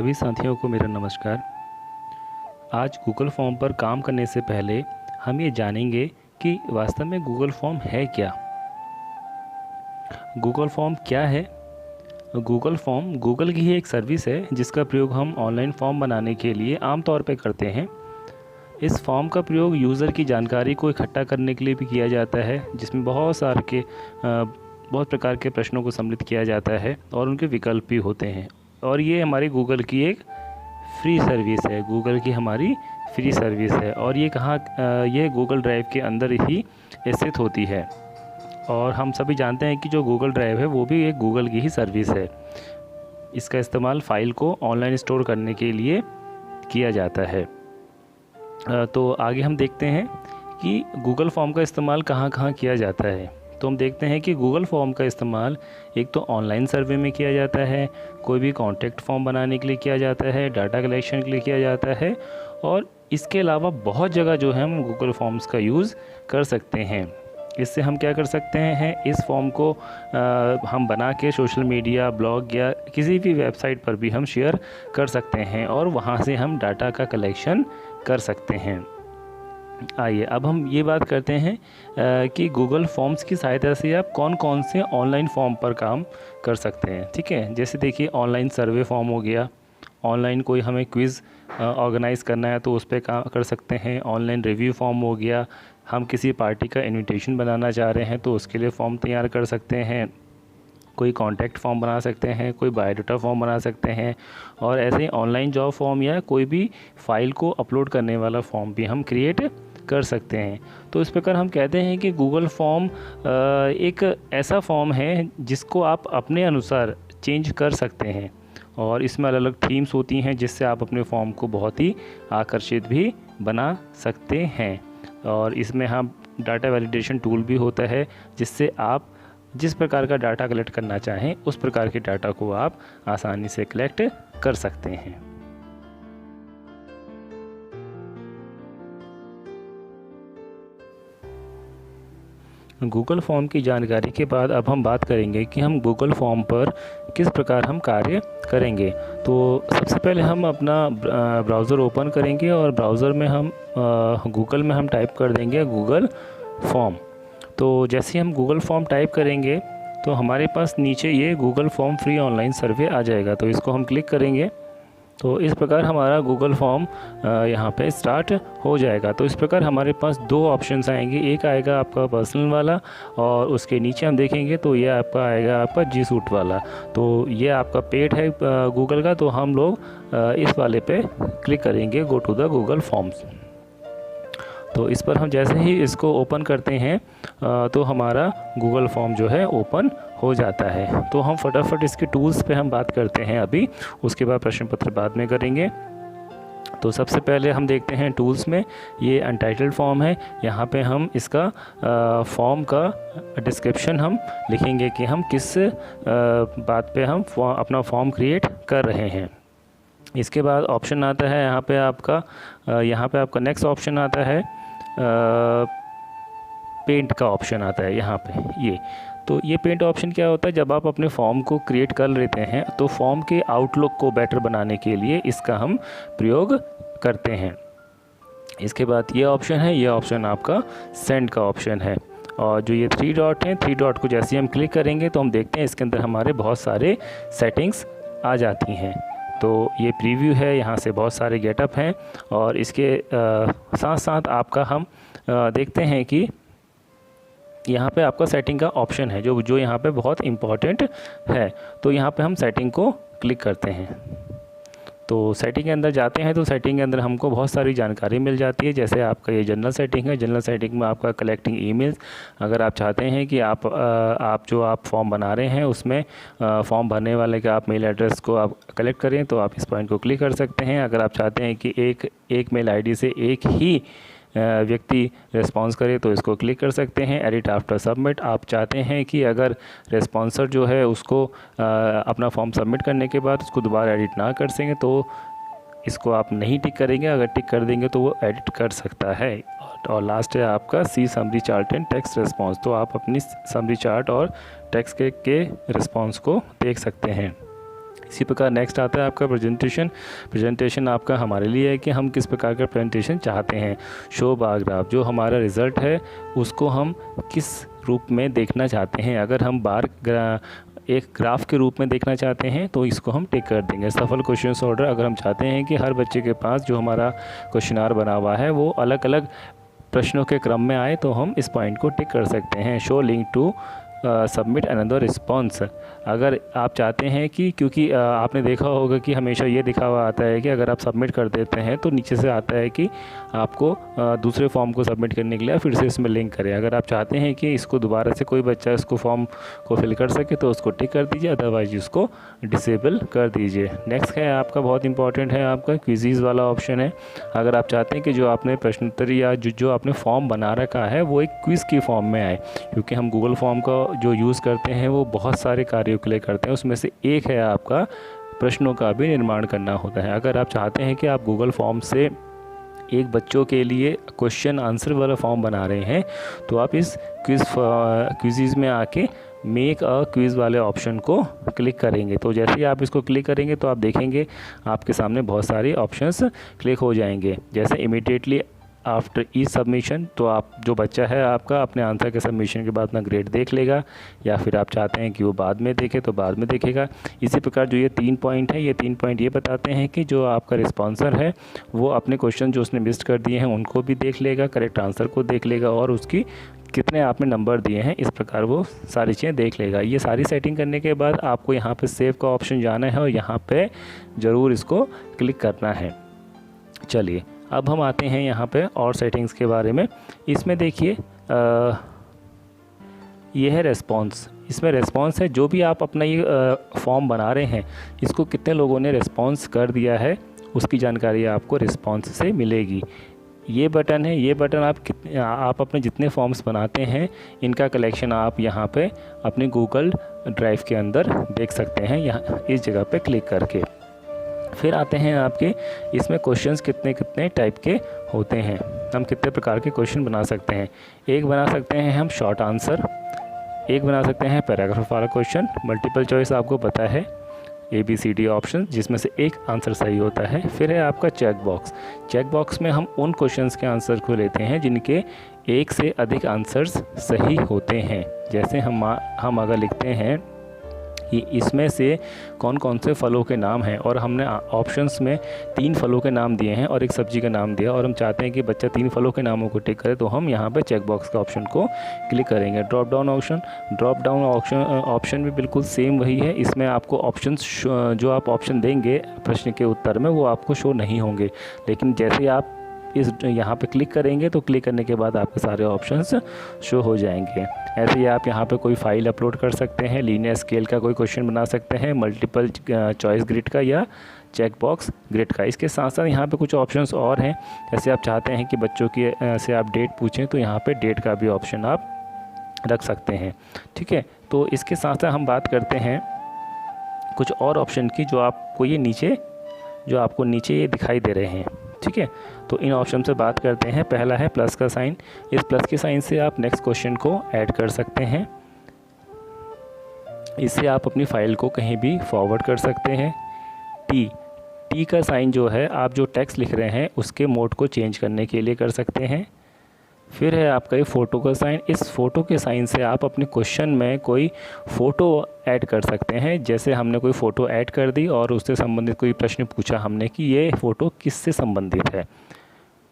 सभी साथियों को मेरा नमस्कार। आज गूगल फॉर्म पर काम करने से पहले हम ये जानेंगे कि वास्तव में गूगल फॉर्म है क्या। गूगल फॉर्म क्या है? गूगल फॉर्म गूगल की ही एक सर्विस है जिसका प्रयोग हम ऑनलाइन फॉर्म बनाने के लिए आमतौर पर करते हैं। इस फॉर्म का प्रयोग यूज़र की जानकारी को इकट्ठा करने के लिए भी किया जाता है, जिसमें बहुत प्रकार के प्रश्नों को सम्मिलित किया जाता है और उनके विकल्प भी होते हैं। और ये हमारी गूगल की एक फ्री सर्विस है। गूगल की हमारी फ्री सर्विस है और ये गूगल ड्राइव के अंदर ही स्थित होती है। और हम सभी जानते हैं कि जो गूगल ड्राइव है वो भी एक गूगल की ही सर्विस है। इसका इस्तेमाल फ़ाइल को ऑनलाइन स्टोर करने के लिए किया जाता है। तो आगे हम देखते हैं कि गूगल फॉर्म का इस्तेमाल कहाँ कहाँ किया जाता है। तो हम देखते हैं कि गूगल फॉर्म का इस्तेमाल एक तो ऑनलाइन सर्वे में किया जाता है, कोई भी कॉन्टैक्ट फॉर्म बनाने के लिए किया जाता है, डाटा कलेक्शन के लिए किया जाता है, और इसके अलावा बहुत जगह जो है हम गूगल फॉर्म्स का यूज़ कर सकते हैं। इससे हम क्या कर सकते हैं, इस फॉर्म को हम बना के सोशल मीडिया, ब्लॉग या किसी भी वेबसाइट पर भी हम शेयर कर सकते हैं और वहाँ से हम डाटा का कलेक्शन कर सकते हैं। आइए अब हम ये बात करते हैं कि गूगल फॉर्म्स की सहायता से आप कौन कौन से ऑनलाइन फॉर्म पर काम कर सकते हैं। ठीक है, जैसे देखिए ऑनलाइन सर्वे फॉर्म हो गया, ऑनलाइन कोई हमें क्विज़ ऑर्गेनाइज़ करना है तो उस पर काम कर सकते हैं। ऑनलाइन रिव्यू फॉर्म हो गया, हम किसी पार्टी का इनविटेशन बनाना चाह रहे हैं तो उसके लिए फ़ॉर्म तैयार कर सकते हैं। कोई कॉन्टैक्ट फॉर्म बना सकते हैं, कोई बायोडाटा फॉर्म बना सकते हैं, और ऐसे ही ऑनलाइन जॉब फॉर्म या कोई भी फ़ाइल को अपलोड करने वाला फॉर्म भी हम क्रिएट कर सकते हैं। तो इस प्रकार हम कहते हैं कि गूगल फॉर्म एक ऐसा फॉर्म है जिसको आप अपने अनुसार चेंज कर सकते हैं, और इसमें अलग अलग थीम्स होती हैं जिससे आप अपने फॉर्म को बहुत ही आकर्षित भी बना सकते हैं। और इसमें हम डाटा वैलिडेशन टूल भी होता है जिससे आप जिस प्रकार का डाटा कलेक्ट करना चाहें उस प्रकार के डाटा को आप आसानी से कलेक्ट कर सकते हैं। गूगल फॉर्म की जानकारी के बाद अब हम बात करेंगे कि हम गूगल फॉर्म पर किस प्रकार हम कार्य करेंगे। तो सबसे पहले हम अपना ब्राउज़र ओपन करेंगे और ब्राउज़र में हम गूगल में हम टाइप कर देंगे गूगल फॉर्म। तो जैसे ही हम गूगल फॉर्म टाइप करेंगे तो हमारे पास नीचे ये Google form free online survey आ जाएगा। तो इसको हम क्लिक करेंगे तो इस प्रकार हमारा गूगल फॉर्म यहाँ पे स्टार्ट हो जाएगा। तो इस प्रकार हमारे पास दो ऑप्शंस आएंगे, एक आएगा आपका पर्सनल वाला और उसके नीचे हम देखेंगे तो ये आपका आएगा आपका जी सूट वाला। तो ये आपका पेड है गूगल का, तो हम लोग इस वाले पे क्लिक करेंगे go to the Google forms. तो इस पर हम जैसे ही इसको ओपन करते हैं तो हमारा गूगल फॉर्म जो है ओपन हो जाता है। तो हम फटाफट इसके टूल्स पे हम बात करते हैं अभी, उसके बाद प्रश्न पत्र बाद में करेंगे। तो सबसे पहले हम देखते हैं टूल्स में ये अनटाइटल्ड फॉर्म है। यहाँ पे हम इसका फॉर्म का डिस्क्रिप्शन हम लिखेंगे कि हम किस बात पे हम अपना फॉर्म क्रिएट कर रहे हैं। इसके बाद ऑप्शन आता है यहाँ पे आपका नेक्स्ट ऑप्शन आता है पेंट का ऑप्शन आता है यहाँ पे ये। तो ये पेंट ऑप्शन क्या होता है, जब आप अपने फॉर्म को क्रिएट कर लेते हैं तो फॉर्म के आउटलुक को बेटर बनाने के लिए इसका हम प्रयोग करते हैं। इसके बाद ये ऑप्शन है, ये ऑप्शन आपका सेंड का ऑप्शन है। और जो ये 3 डॉट हैं, 3 डॉट को जैसे हम क्लिक करेंगे तो हम देखते हैं इसके अंदर हमारे बहुत सारे सेटिंग्स आ जाती हैं। तो ये प्रीव्यू है, यहाँ से बहुत सारे गेटअप हैं, और इसके साथ साथ आपका हम देखते हैं कि यहाँ पे आपका सेटिंग का ऑप्शन है जो यहाँ पे बहुत इम्पॉर्टेंट है। तो यहाँ पे हम सेटिंग को क्लिक करते हैं। तो सेटिंग के अंदर जाते हैं तो सेटिंग के अंदर हमको बहुत सारी जानकारी मिल जाती है। जैसे आपका ये जनरल सेटिंग है, जनरल सेटिंग में आपका कलेक्टिंग ईमेल्स, अगर आप चाहते हैं कि आप फॉर्म बना रहे हैं उसमें फॉर्म भरने वाले का आप मेल एड्रेस को आप कलेक्ट करें तो आप इस पॉइंट को क्लिक कर सकते हैं। अगर आप चाहते हैं कि एक मेल आईडी से एक ही व्यक्ति रिस्पॉन्स करे तो इसको क्लिक कर सकते हैं। एडिट आफ्टर सबमिट, आप चाहते हैं कि अगर रिस्पॉन्सर जो है उसको अपना फॉर्म सबमिट करने के बाद उसको दोबारा एडिट ना कर सकें तो इसको आप नहीं टिक करेंगे, अगर टिक कर देंगे तो वो एडिट कर सकता है। और लास्ट है आपका C summary chart and text response, तो आप अपनी समरी चार्ट और टेक्स्ट के रिस्पॉन्स को देख सकते हैं। इसी प्रकार नेक्स्ट आता है आपका प्रेजेंटेशन आपका हमारे लिए है कि हम किस प्रकार का प्रेजेंटेशन चाहते हैं। शो बार ग्राफ, जो हमारा रिज़ल्ट है उसको हम किस रूप में देखना चाहते हैं। अगर हम एक ग्राफ के रूप में देखना चाहते हैं तो इसको हम टिक कर देंगे। सफल क्वेश्चन ऑर्डर, अगर हम चाहते हैं कि हर बच्चे के पास जो हमारा क्वेश्चनार बना हुआ है वो अलग अलग प्रश्नों के क्रम में आए तो हम इस पॉइंट को टिक कर सकते हैं। Show link to submit another response, अगर आप चाहते हैं कि क्योंकि आपने देखा होगा कि हमेशा ये दिखा हुआ आता है कि अगर आप सबमिट कर देते हैं तो नीचे से आता है कि आपको दूसरे फॉर्म को सबमिट करने के लिए फिर से इसमें लिंक करें। अगर आप चाहते हैं कि इसको दोबारा से कोई बच्चा इसको फॉर्म को फिल कर सके तो उसको टिक कर दीजिए, अदरवाइज उसको डिसेबल कर दीजिए। नेक्स्ट है आपका बहुत इंपॉर्टेंट है आपका क्विज़ीज़ वाला ऑप्शन है। अगर आप चाहते हैं कि जो आपने प्रश्नोत्तरी या जो आपने फॉर्म बना रखा है वो एक क्विज़ की फॉर्म में आए, क्योंकि हम गूगल फॉर्म का जो यूज़ करते हैं वो बहुत सारे कार्यों के लिए करते हैं, उसमें से एक है आपका प्रश्नों का भी निर्माण करना होता है। अगर आप चाहते हैं कि आप गूगल फॉर्म से एक बच्चों के लिए क्वेश्चन आंसर वाला फॉर्म बना रहे हैं तो आप इस क्विज़ में आके मेक अ क्विज़ वाले ऑप्शन को क्लिक करेंगे। तो जैसे ही आप इसको क्लिक करेंगे तो आप देखेंगे आपके सामने बहुत सारे ऑप्शंस क्लिक हो जाएंगे। जैसे इमीडिएटली आफ्टर ई सबमिशन, तो आप जो बच्चा है आपका अपने आंसर के सबमिशन के बाद अपना ग्रेड देख लेगा, या फिर आप चाहते हैं कि वो बाद में देखे तो बाद में देखेगा। इसी प्रकार जो ये 3 पॉइंट है, ये 3 पॉइंट ये बताते हैं कि जो आपका रिस्पॉन्सर है वो अपने क्वेश्चन जो उसने मिस कर दिए हैं उनको भी देख लेगा, करेक्ट आंसर को देख लेगा और उसकी कितने आपने नंबर दिए हैं इस प्रकार वो सारी चीज़ें देख लेगा। ये सारी सेटिंग करने के बाद आपको यहाँ पे सेव का ऑप्शन जाना है और यहाँ पे ज़रूर इसको क्लिक करना है। चलिए अब हम आते हैं यहाँ पे और सेटिंग्स के बारे में। इसमें देखिए ये है रेस्पॉन्स। इसमें रेस्पॉन्स है जो भी आप अपना ये फॉर्म बना रहे हैं इसको कितने लोगों ने रेस्पॉन्स कर दिया है उसकी जानकारी आपको रिस्पॉन्स से मिलेगी। ये बटन है, ये बटन आप अपने जितने फॉर्म्स बनाते हैं इनका कलेक्शन आप यहाँ पे अपने गूगल ड्राइव के अंदर देख सकते हैं, यहाँ इस जगह पे क्लिक करके। फिर आते हैं आपके इसमें क्वेश्चंस कितने कितने टाइप के होते हैं, हम कितने प्रकार के क्वेश्चन बना सकते हैं। एक बना सकते हैं हम शॉर्ट आंसर, एक बना सकते हैं पैराग्राफ वाला क्वेश्चन, मल्टीपल चॉइस आपको पता है ABCD ऑप्शन जिसमें से एक आंसर सही होता है। फिर है आपका चेक बॉक्स। चेक बॉक्स में हम उन क्वेश्चंस के आंसर को लेते हैं जिनके एक से अधिक आंसर्स सही होते हैं। जैसे हम अगर लिखते हैं कि इसमें से कौन कौन से फलों के नाम हैं और हमने ऑप्शंस में 3 फलों के नाम दिए हैं और एक सब्जी का नाम दिया और हम चाहते हैं कि बच्चा 3 फलों के नामों को टिक करे, तो हम यहाँ पे चेक बॉक्स का ऑप्शन को क्लिक करेंगे। ड्रॉप डाउन ऑप्शन भी बिल्कुल सेम वही है। इसमें आपको ऑप्शंस जो आप ऑप्शन देंगे प्रश्न के उत्तर में वो आपको शो नहीं होंगे, लेकिन जैसे आप इस यहाँ पे क्लिक करेंगे तो क्लिक करने के बाद आपके सारे ऑप्शंस शो हो जाएंगे। ऐसे ही आप यहाँ पे कोई फाइल अपलोड कर सकते हैं, लीनियर स्केल का कोई क्वेश्चन बना सकते हैं, मल्टीपल चॉइस ग्रिड का या चेक बॉक्स ग्रिड का। इसके साथ साथ यहाँ पे कुछ ऑप्शंस और हैं, जैसे आप चाहते हैं कि बच्चों की से आप डेट पूछें तो यहाँ पे डेट का भी ऑप्शन आप रख सकते हैं। ठीक है, तो इसके साथ साथ हम बात करते हैं कुछ और ऑप्शन की जो आपको नीचे ये दिखाई दे रहे हैं। ठीक है, तो इन ऑप्शन से बात करते हैं। पहला है प्लस का साइन। इस प्लस के साइन से आप नेक्स्ट क्वेश्चन को ऐड कर सकते हैं, इससे आप अपनी फाइल को कहीं भी फॉरवर्ड कर सकते हैं। टी का साइन जो है आप जो टेक्स्ट लिख रहे हैं उसके मोड को चेंज करने के लिए कर सकते हैं। फिर है आपका ये फ़ोटो का साइन। इस फ़ोटो के साइन से आप अपने क्वेश्चन में कोई फ़ोटो ऐड कर सकते हैं। जैसे हमने कोई फ़ोटो ऐड कर दी और उससे संबंधित कोई प्रश्न पूछा हमने कि ये फ़ोटो किससे संबंधित है।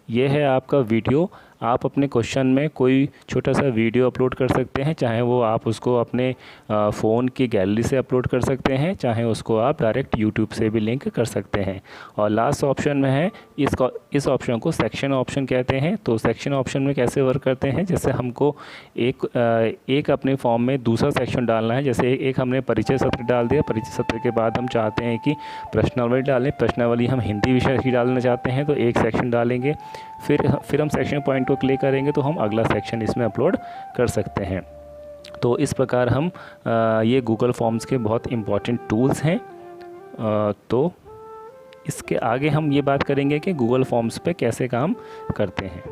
ये है आपका वीडियो। आप अपने क्वेश्चन में कोई छोटा सा वीडियो अपलोड कर सकते हैं, चाहे वो आप उसको अपने फ़ोन की गैलरी से अपलोड कर सकते हैं, चाहे उसको आप डायरेक्ट यूट्यूब से भी लिंक कर सकते हैं। और लास्ट ऑप्शन में है इस ऑप्शन को सेक्शन ऑप्शन कहते हैं। तो सेक्शन ऑप्शन में कैसे वर्क करते हैं, जैसे हमको एक अपने फॉर्म में दूसरा सेक्शन डालना है। जैसे एक हमने परिचय सत्र डाल दिया, परिचय सत्र के बाद हम चाहते हैं कि प्रश्नावली डालें, प्रश्नावली हम हिंदी विषय की डालना चाहते हैं तो एक सेक्शन डालेंगे। फिर हम सेक्शन पॉइंट को क्लिक करेंगे तो हम अगला सेक्शन इसमें अपलोड कर सकते हैं। तो इस प्रकार हम ये गूगल फॉर्म्स के बहुत इम्पॉर्टेंट टूल्स हैं। तो इसके आगे हम ये बात करेंगे कि गूगल फॉर्म्स पे कैसे काम करते हैं।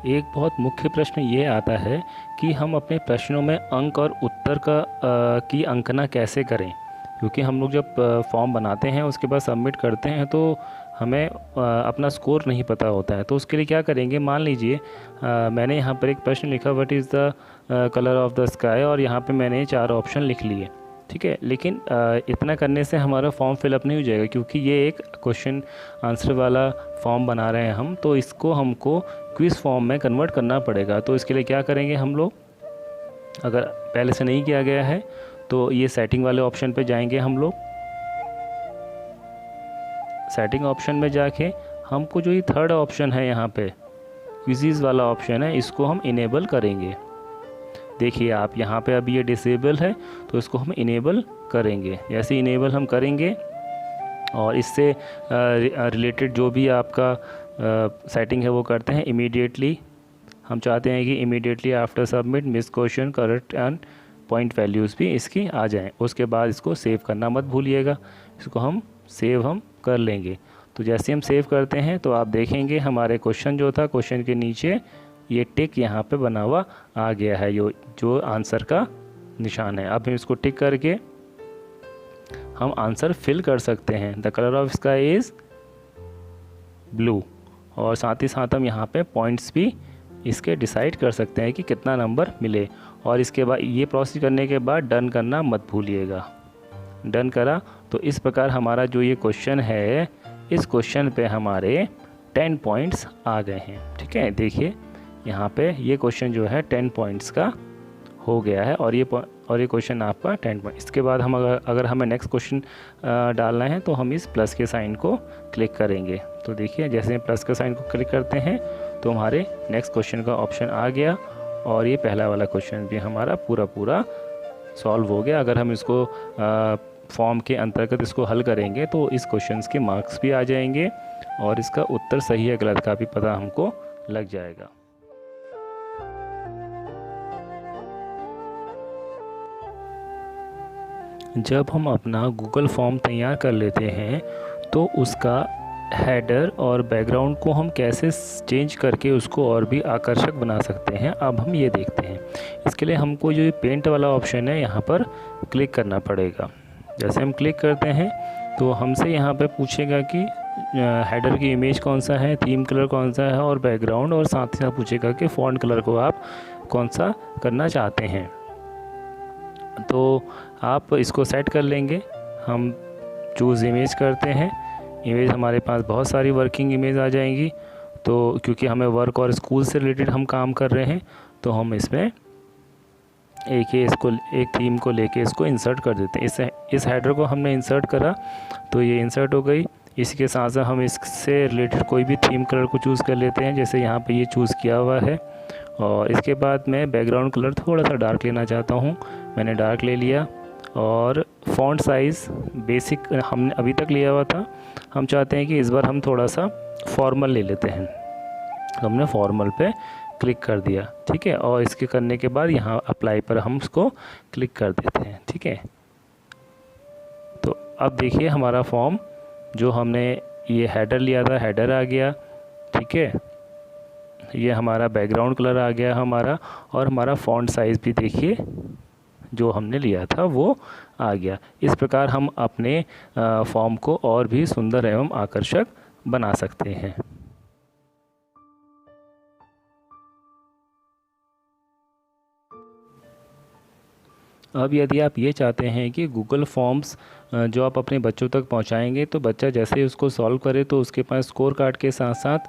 एक बहुत मुख्य प्रश्न ये आता है कि हम अपने प्रश्नों में अंक और उत्तर की अंकना कैसे करें, क्योंकि हम लोग जब फॉर्म बनाते हैं उसके बाद सबमिट करते हैं तो हमें अपना स्कोर नहीं पता होता है। तो उसके लिए क्या करेंगे, मान लीजिए मैंने यहाँ पर एक प्रश्न लिखा what is the colour of the sky, और यहाँ पे मैंने 4 ऑप्शन लिख लिए, ठीक है। लेकिन इतना करने से हमारा फॉर्म फिलअप नहीं हो जाएगा, क्योंकि ये एक क्वेश्चन आंसर वाला फॉर्म बना रहे हैं हम, तो इसको हमको क्विज़ फॉर्म में कन्वर्ट करना पड़ेगा। तो इसके लिए क्या करेंगे हम लोग, अगर पहले से नहीं किया गया है तो ये सेटिंग वाले ऑप्शन पे जाएंगे हम लोग। सेटिंग ऑप्शन में जाके हमको जो ये थर्ड ऑप्शन है यहाँ पे क्विज़ वाला ऑप्शन है, इसको हम इनेबल करेंगे। देखिए आप यहाँ पे अभी ये डिसेबल है तो इसको हम इनेबल करेंगे। जैसे इनेबल हम करेंगे और इससे रिलेटेड जो भी आपका सेटिंग है वो करते हैं इमीडिएटली। हम चाहते हैं कि immediately after submit miss question correct and point values भी इसकी आ जाएं। उसके बाद इसको सेव करना मत भूलिएगा। इसको हम सेव कर लेंगे। तो जैसे हम सेव करते हैं तो आप देखेंगे हमारे क्वेश्चन जो था, क्वेश्चन के नीचे ये टिक यहाँ पे बना हुआ आ गया है, जो आंसर का निशान है। अब हम इसको टिक करके हम आंसर फिल कर सकते हैं। The colour of sky is blue, और साथ ही साथ हम यहाँ पे पॉइंट्स भी इसके डिसाइड कर सकते हैं कि कितना नंबर मिले। और इसके बाद ये प्रोसेस करने के बाद डन करना मत भूलिएगा। डन करा तो इस प्रकार हमारा जो ये क्वेश्चन है, इस क्वेश्चन पे हमारे 10 पॉइंट्स आ गए हैं, ठीक है। देखिए यहाँ पे ये क्वेश्चन जो है 10 पॉइंट्स का हो गया है, और ये क्वेश्चन आपका 10 पॉइंट। इसके बाद हम अगर हमें नेक्स्ट क्वेश्चन डालना है तो हम इस प्लस के साइन को क्लिक करेंगे। तो देखिए जैसे हम प्लस के साइन को क्लिक करते हैं तो हमारे नेक्स्ट क्वेश्चन का ऑप्शन आ गया, और ये पहला वाला क्वेश्चन भी हमारा पूरा सॉल्व हो गया। अगर हम इसको फॉर्म के अंतर्गत इसको हल करेंगे तो इस क्वेश्चन के मार्क्स भी आ जाएंगे, और इसका उत्तर सही है गलत का भी पता हमको लग जाएगा। जब हम अपना गूगल फॉर्म तैयार कर लेते हैं तो उसका हेडर और बैकग्राउंड को हम कैसे चेंज करके उसको और भी आकर्षक बना सकते हैं, अब हम ये देखते हैं। इसके लिए हमको जो ये पेंट वाला ऑप्शन है यहाँ पर क्लिक करना पड़ेगा। जैसे हम क्लिक करते हैं तो हमसे यहाँ पे पूछेगा कि हेडर की इमेज कौन सा है, थीम कलर कौन सा है और बैकग्राउंड, और साथ ही साथ पूछेगा कि फ़ॉन्ट कलर को आप कौन सा करना चाहते हैं। तो आप इसको सेट कर लेंगे। हम चूज़ इमेज करते हैं। इमेज हमारे पास बहुत सारी वर्किंग इमेज आ जाएंगी, तो क्योंकि हमें वर्क और स्कूल से रिलेटेड हम काम कर रहे हैं तो हम इसमें एक थीम को लेके इसको इंसर्ट कर देते हैं। इस हेडर को हमने इंसर्ट करा तो ये इंसर्ट हो गई। इसके साथ साथ हम इससे रिलेटेड कोई भी थीम कलर को चूज़ कर लेते हैं, जैसे यहाँ पे ये चूज़ किया हुआ है। और इसके बाद मैं बैकग्राउंड कलर थोड़ा सा डार्क लेना चाहता हूँ, मैंने डार्क ले लिया। और फ़ॉन्ट साइज़ बेसिक हमने अभी तक लिया हुआ था, हम चाहते हैं कि इस बार हम थोड़ा सा फॉर्मल ले लेते हैं। हमने फॉर्मल पे क्लिक कर दिया, ठीक है। और इसके करने के बाद यहाँ अप्लाई पर हम उसको क्लिक कर देते हैं, ठीक है। तो अब देखिए हमारा फॉर्म जो हमने ये हेडर लिया था, हेडर आ गया, ठीक है। ये हमारा बैकग्राउंड कलर आ गया हमारा, और हमारा फ़ॉन्ट साइज़ भी देखिए जो हमने लिया था वो आ गया। इस प्रकार हम अपने फॉर्म को और भी सुंदर एवं आकर्षक बना सकते हैं। अब यदि आप ये चाहते हैं कि गूगल फॉर्म्स जो आप अपने बच्चों तक पहुंचाएंगे तो बच्चा जैसे ही उसको सॉल्व करे तो उसके पास स्कोर कार्ड के साथ साथ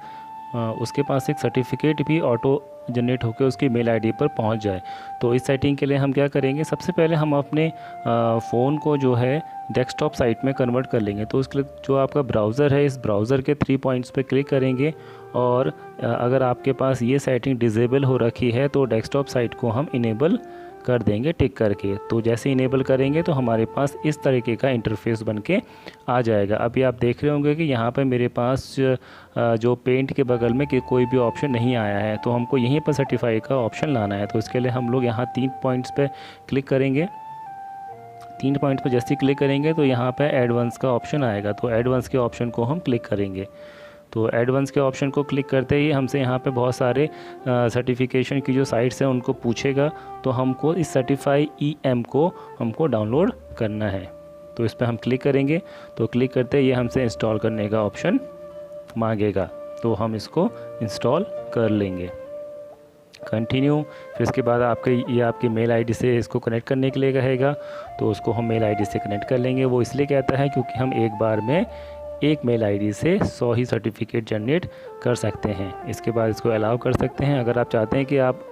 उसके पास एक सर्टिफिकेट भी ऑटो जनरेट होकर उसकी मेल आईडी पर पहुंच जाए। तो इस सेटिंग के लिए हम क्या करेंगे, सबसे पहले हम अपने फ़ोन को जो है डेस्कटॉप साइट में कन्वर्ट कर लेंगे। तो उसके लिए जो आपका ब्राउज़र है, इस ब्राउज़र के 3 पॉइंट्स पे क्लिक करेंगे, और अगर आपके पास ये सेटिंग डिसेबल हो रखी है तो डेस्कटॉप साइट को हम इनेबल कर देंगे टिक करके। तो जैसे इनेबल करेंगे तो हमारे पास इस तरीके का इंटरफेस बन के आ जाएगा। अभी आप देख रहे होंगे कि यहाँ पर मेरे पास जो पेंट के बगल में कोई भी ऑप्शन नहीं आया है, तो हमको यहीं पर सर्टिफाई का ऑप्शन लाना है। तो इसके लिए हम लोग यहाँ 3 पॉइंट्स पे क्लिक करेंगे। 3 पॉइंट पर जैसे क्लिक करेंगे तो यहाँ पे एडवांस का ऑप्शन आएगा, तो एडवांस के ऑप्शन को हम क्लिक करेंगे। तो एडवांस के ऑप्शन को क्लिक करते ही हमसे यहाँ पे बहुत सारे सर्टिफिकेशन की जो साइट्स हैं उनको पूछेगा, तो हमको इस सर्टिफाई EM को हमको डाउनलोड करना है। तो इस पर हम क्लिक करेंगे, तो क्लिक करते ही ये हमसे इंस्टॉल करने का ऑप्शन मांगेगा, तो हम इसको इंस्टॉल कर लेंगे। कंटिन्यू। फिर इसके बाद ये आपकी मेल आईडी से इसको कनेक्ट करने के लिए कहेगा, तो उसको हम मेल आईडी से कनेक्ट कर लेंगे। वो इसलिए कहता है क्योंकि हम एक बार में एक मेल आईडी से 100 ही सर्टिफिकेट जनरेट कर सकते हैं। इसके बाद इसको अलाउ कर सकते हैं। अगर आप चाहते हैं कि आप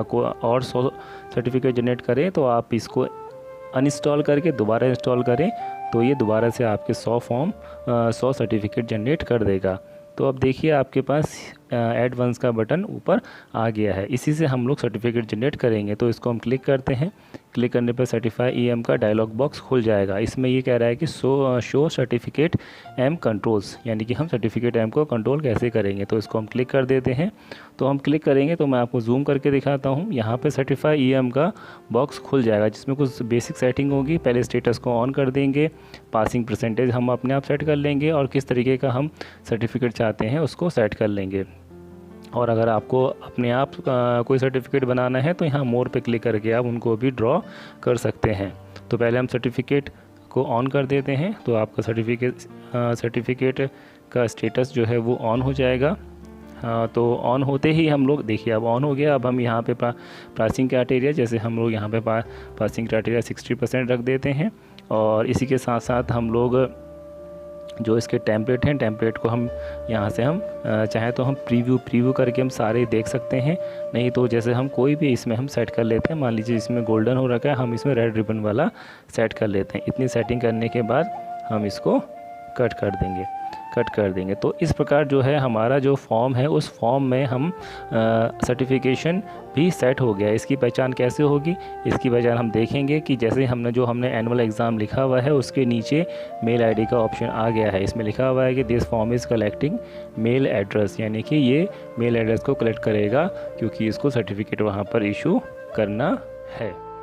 को और 100 सर्टिफिकेट जनरेट करें, तो आप इसको अनइंस्टॉल करके दोबारा इंस्टॉल करें, तो ये दोबारा से आपके 100 सर्टिफिकेट जनरेट कर देगा। तो अब देखिए आपके पास एडवांस का बटन ऊपर आ गया है। इसी से हम लोग सर्टिफिकेट जनरेट करेंगे। तो इसको हम क्लिक करते हैं। क्लिक करने पर सर्टिफाई EM का डायलॉग बॉक्स खुल जाएगा। इसमें ये कह रहा है कि शो सर्टिफिकेट M कंट्रोल्स, यानी कि हम सर्टिफिकेट M को कंट्रोल कैसे करेंगे। तो इसको हम क्लिक कर देते हैं। तो हम क्लिक करेंगे तो मैं आपको जूम करके दिखाता हूँ। यहाँ पे सर्टिफाई EM का बॉक्स खुल जाएगा, जिसमें कुछ बेसिक सेटिंग होगी। पहले स्टेटस को ऑन कर देंगे, पासिंग परसेंटेज हम अपने आप सेट कर लेंगे, और किस तरीके का हम सर्टिफिकेट चाहते हैं उसको सेट कर लेंगे। और अगर आपको अपने आप कोई सर्टिफिकेट बनाना है, तो यहाँ मोर पे क्लिक करके आप उनको भी ड्रॉ कर सकते हैं। तो पहले हम सर्टिफिकेट को ऑन कर देते हैं, तो आपका सर्टिफिकेट का स्टेटस जो है वो ऑन हो जाएगा। तो ऑन होते ही हम लोग देखिए अब ऑन हो गया। अब हम यहाँ पे पासिंग क्राइटेरिया, जैसे हम लोग यहाँ पे पासिंग क्राइटेरिया 60% रख देते हैं। और इसी के साथ साथ हम लोग जो इसके टेम्पलेट हैं, टेम्पलेट को हम यहाँ से हम चाहे तो हम प्रीव्यू करके हम सारे देख सकते हैं। नहीं तो जैसे हम कोई भी इसमें हम सेट कर लेते हैं। मान लीजिए इसमें गोल्डन हो रखा है, हम इसमें रेड रिबन वाला सेट कर लेते हैं। इतनी सेटिंग करने के बाद हम इसको कट कर देंगे। तो इस प्रकार जो है हमारा जो फॉर्म है, उस फॉर्म में हम सर्टिफिकेशन भी सेट हो गया। इसकी पहचान कैसे होगी, इसकी पहचान हम देखेंगे कि जैसे हमने एनुअल एग्ज़ाम लिखा हुआ है, उसके नीचे मेल आईडी का ऑप्शन आ गया है। इसमें लिखा हुआ है कि this form is collecting mail address, यानी कि ये मेल एड्रेस को कलेक्ट करेगा, क्योंकि इसको सर्टिफिकेट वहाँ पर इशू करना है।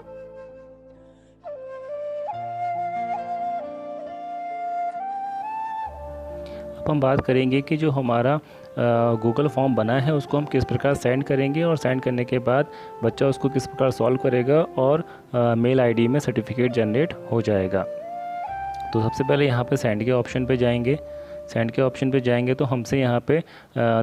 अब हम बात करेंगे कि जो हमारा गूगल फॉर्म बना है उसको हम किस प्रकार सेंड करेंगे, और सेंड करने के बाद बच्चा उसको किस प्रकार सॉल्व करेगा और मेल आईडी में सर्टिफिकेट जनरेट हो जाएगा। तो सबसे पहले यहाँ पे सेंड के ऑप्शन पे जाएंगे। सेंड के ऑप्शन पे जाएंगे तो हमसे यहाँ पे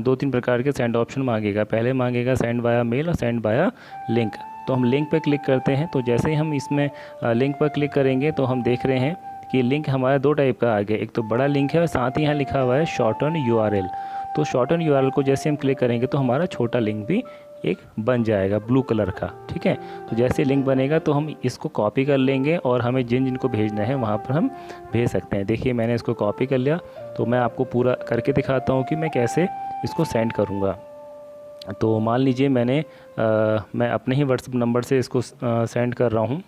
2-3 प्रकार के सेंड ऑप्शन मांगेगा। पहले मांगेगा सेंड वाया मेल और सेंड वाया लिंक। तो हम लिंक पर क्लिक करते हैं। तो जैसे ही हम इसमें लिंक पर क्लिक करेंगे तो हम देख रहे हैं कि लिंक हमारा 2 टाइप का आ गया। एक तो बड़ा लिंक है और साथ ही यहाँ लिखा हुआ है शॉर्टन URL। तो शॉर्टन URL को जैसे हम क्लिक करेंगे तो हमारा छोटा लिंक भी एक बन जाएगा ब्लू कलर का, ठीक है। तो जैसे लिंक बनेगा तो हम इसको कॉपी कर लेंगे और हमें जिनको भेजना है वहाँ पर हम भेज सकते हैं। देखिए मैंने इसको कॉपी कर लिया। तो मैं आपको पूरा करके दिखाता हूँ कि मैं कैसे इसको सेंड करूँगा। तो मान लीजिए मैं अपने ही व्हाट्सएप नंबर से इसको सेंड कर रहा हूँ।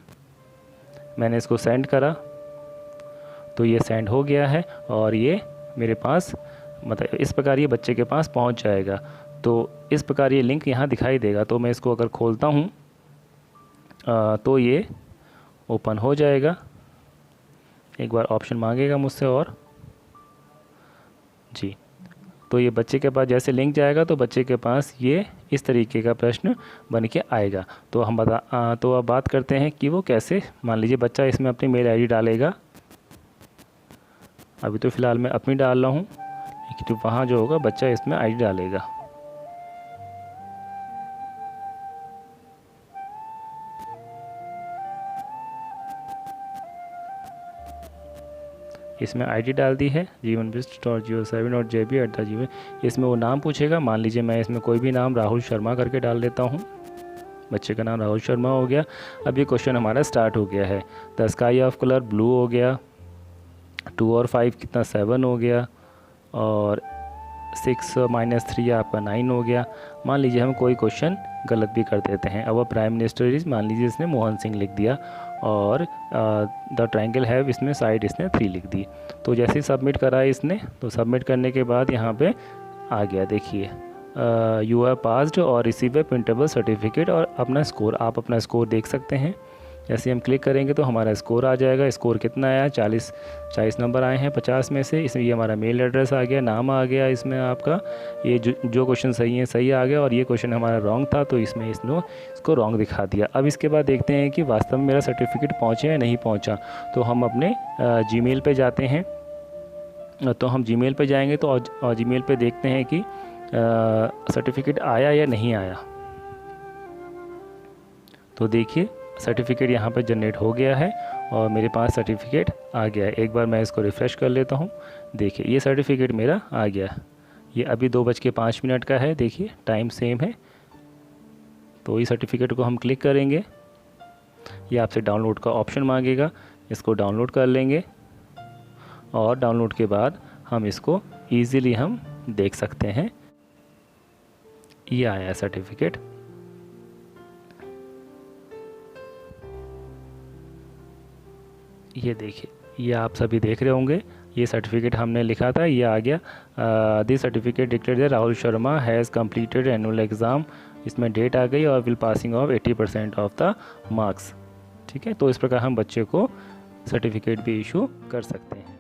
मैंने इसको सेंड करा तो ये सेंड हो गया है, और ये मेरे पास मतलब इस प्रकार ये बच्चे के पास पहुंच जाएगा। तो इस प्रकार ये लिंक यहाँ दिखाई देगा। तो मैं इसको अगर खोलता हूँ तो ये ओपन हो जाएगा। एक बार ऑप्शन मांगेगा मुझसे और जी। तो ये बच्चे के पास जैसे लिंक जाएगा तो बच्चे के पास ये इस तरीके का प्रश्न बन के आएगा। तो हम तो अब बात करते हैं कि वो कैसे। मान लीजिए बच्चा इसमें अपनी मेल आईडी डालेगा। अभी तो फ़िलहाल मैं अपनी डाल रहा हूँ, लेकिन तो वहाँ जो होगा बच्चा इसमें आईडी डालेगा। इसमें आईडी डाल दी है jeevanbist.07.jb@gmail। इसमें वो नाम पूछेगा। मान लीजिए मैं इसमें कोई भी नाम राहुल शर्मा करके डाल देता हूँ। बच्चे का नाम राहुल शर्मा हो गया। अब ये क्वेश्चन हमारा स्टार्ट हो गया है। The sky of colour blue हो गया। 2 और 5 कितना 7 हो गया, और 6 - 3 आपका 9 हो गया। मान लीजिए हम कोई क्वेश्चन गलत भी कर देते हैं। अब प्राइम मिनिस्टर इज, मान लीजिए इसने मोहन सिंह लिख दिया, और द ट्रायंगल हैव इसमें साइड इसने 3 लिख दी। तो जैसे ही सबमिट करा इसने, तो सबमिट करने के बाद यहाँ पे आ गया। देखिए यू हैव पास्ड और रिसीव ए प्रिंटेबल सर्टिफिकेट, और अपना स्कोर, आप अपना स्कोर देख सकते हैं। जैसे हम क्लिक करेंगे तो हमारा स्कोर आ जाएगा। स्कोर कितना आया, 40 नंबर आए हैं 50 में से। इसमें ये हमारा मेल एड्रेस आ गया, नाम आ गया, इसमें आपका ये जो क्वेश्चन सही है सही आ गया, और ये क्वेश्चन हमारा रॉन्ग था तो इसमें इसको रॉन्ग दिखा दिया। अब इसके बाद देखते हैं कि वास्तव में मेरा सर्टिफिकेट पहुँचे या नहीं पहुँचा। तो हम अपने जीमेल पे जाते हैं। तो हम जीमेल पे जाएंगे तो और जीमेल पे देखते हैं कि सर्टिफिकेट आया या नहीं आया। तो देखिए सर्टिफिकेट यहाँ पर जनरेट हो गया है और मेरे पास सर्टिफिकेट आ गया है। एक बार मैं इसको रिफ़्रेश कर लेता हूँ। देखिए ये सर्टिफिकेट मेरा आ गया है। ये अभी 2:05 का है, देखिए टाइम सेम है। तो इस सर्टिफिकेट को हम क्लिक करेंगे, ये आपसे डाउनलोड का ऑप्शन मांगेगा, इसको डाउनलोड कर लेंगे और डाउनलोड के बाद हम इसको ईज़िली हम देख सकते हैं। ये आया सर्टिफिकेट। ये देखिए, ये आप सभी देख रहे होंगे, ये सर्टिफिकेट हमने लिखा था, ये आ गया। This certificate declare Rahul Sharma has completed annual exam. इसमें डेट आ गई और will passing of 80% of the marks. ठीक है, तो इस प्रकार हम बच्चे को सर्टिफिकेट भी इशू कर सकते हैं।